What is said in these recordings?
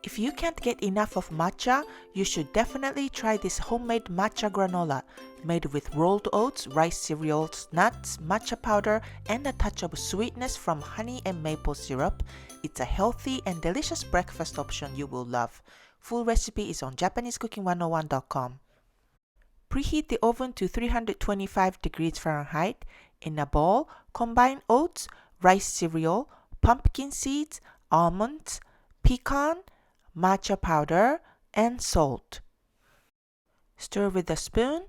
If you can't get enough of matcha, you should definitely try this homemade matcha granola, made with rolled oats, rice cereals, nuts, matcha powder, and a touch of sweetness from honey and maple syrup. It's a healthy and delicious breakfast option you will love. Full recipe is on JapaneseCooking101.com. Preheat the oven to 325 degrees Fahrenheit. In a bowl, combine oats, rice cereal, pumpkin seeds, almonds, pecan, matcha powder, and salt. Stir with a spoon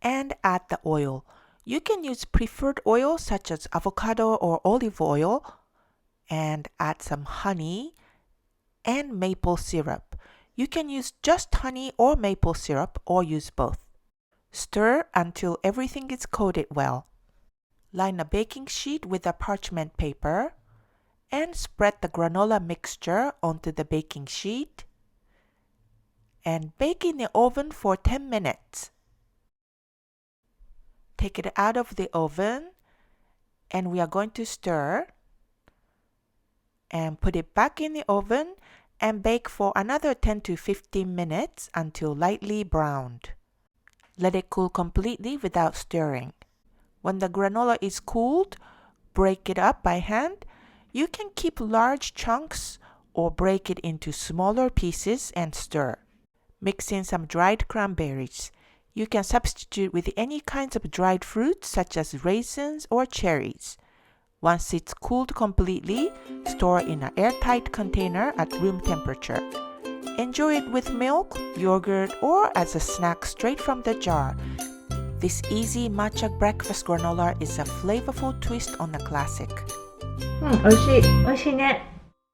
and add the oil. You can use preferred oil such as avocado or olive oil and add some honey and maple syrup. You can use just honey or maple syrup or use both. Stir until everything is coated well. Line a baking sheet with a parchment paper and spread the granola mixture onto the baking sheet and bake in the oven for 10 minutes. Take it out of the oven and we are going to stir and put it back in the oven and bake for another 10 to 15 minutes until lightly browned. Let it cool completely without stirring. When the granola is cooled, break it up by hand. You can keep large chunks or break it into smaller pieces and stir. Mix in some dried cranberries. You can substitute with any kinds of dried fruits such as raisins or cherries. Once it's cooled completely, store in an airtight container at room temperature. Enjoy it with milk, yogurt, or as a snack straight from the jar. This easy matcha breakfast granola is a flavorful twist on a classic. 美味しい。美味しいね。